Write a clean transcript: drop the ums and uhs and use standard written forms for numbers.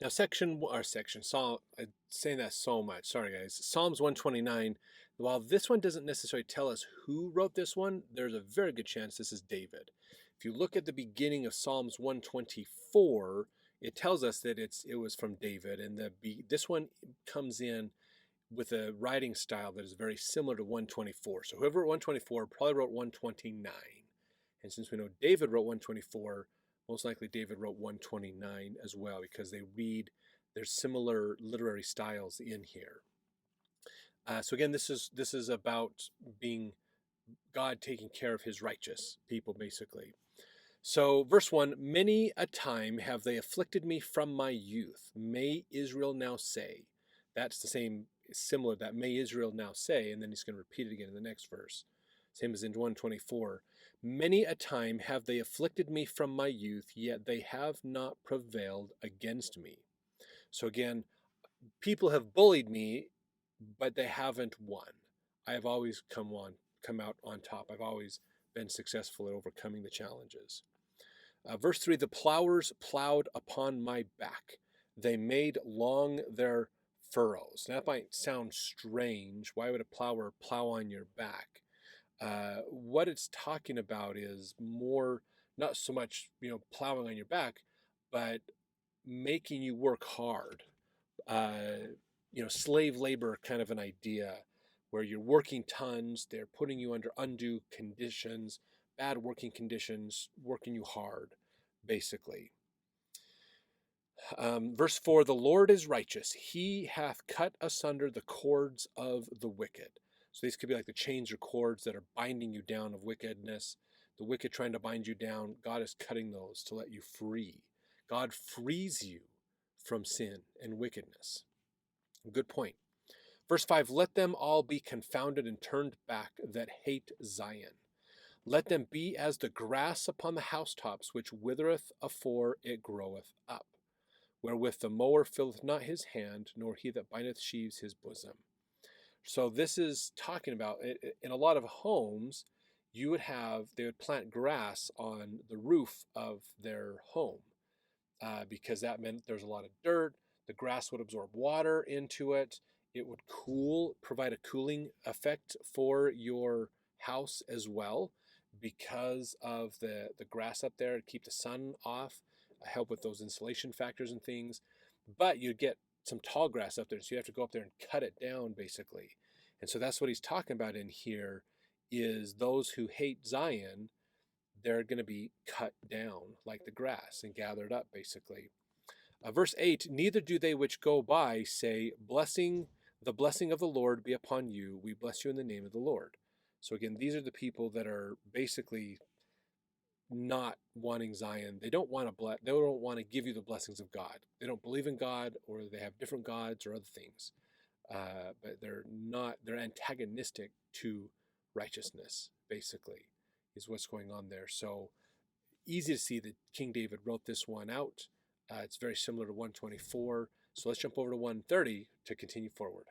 Now, Psalm, I'm saying that so much. Sorry, guys. Psalms 129. While this one doesn't necessarily tell us who wrote this one, there's a very good chance this is David. If you look at the beginning of Psalms 124, it tells us that it was from David, and this one comes in with a writing style that is very similar to 124. So whoever wrote 124 probably wrote 129. And since we know David wrote 124, most likely David wrote 129 as well, because there's similar literary styles in here. So again, this is about being God taking care of his righteous people, basically. So verse 1, many a time have they afflicted me from my youth. May Israel now say. That's the same, similar, that may Israel now say, and then he's going to repeat it again in the next verse. Same as in 124. Many a time have they afflicted me from my youth, yet they have not prevailed against me. So again, people have bullied me, but they haven't won. I have always come out on top. I've always been successful at overcoming the challenges. Verse 3, the plowers plowed upon my back. They made long their furrows. Now, that might sound strange. Why would a plower plow on your back? What it's talking about is more, not so much, plowing on your back, but making you work hard. Slave labor kind of an idea where you're working tons, they're putting you under undue conditions, bad working conditions, working you hard, basically. Verse 4, the Lord is righteous. He hath cut asunder the cords of the wicked. So these could be like the chains or cords that are binding you down of wickedness. The wicked trying to bind you down, God is cutting those to let you free. God frees you from sin and wickedness. Good point. Verse 5, let them all be confounded and turned back that hate Zion. Let them be as the grass upon the housetops, which withereth afore it groweth up, wherewith the mower filleth not his hand, nor he that bindeth sheaves his bosom. So this is talking about, in a lot of homes, they would plant grass on the roof of their home because that meant there's a lot of dirt. The grass would absorb water into it. It would provide a cooling effect for your house as well because of the grass up there to keep the sun off, help with those insulation factors and things. But you'd get some tall grass up there, so you have to go up there and cut it down, basically. And so that's what he's talking about in here, is those who hate Zion, they're going to be cut down like the grass and gathered up, basically. Verse 8, neither do they which go by say, the blessing of the Lord be upon you. We bless you in the name of the Lord. So again, these are the people that are basically not wanting Zion. They don't want to give you the blessings of God. They don't believe in God, or they have different gods or other things. But they're antagonistic to righteousness, basically, is what's going on there. So easy to see that King David wrote this one out. It's very similar to 124. So let's jump over to 130 to continue forward.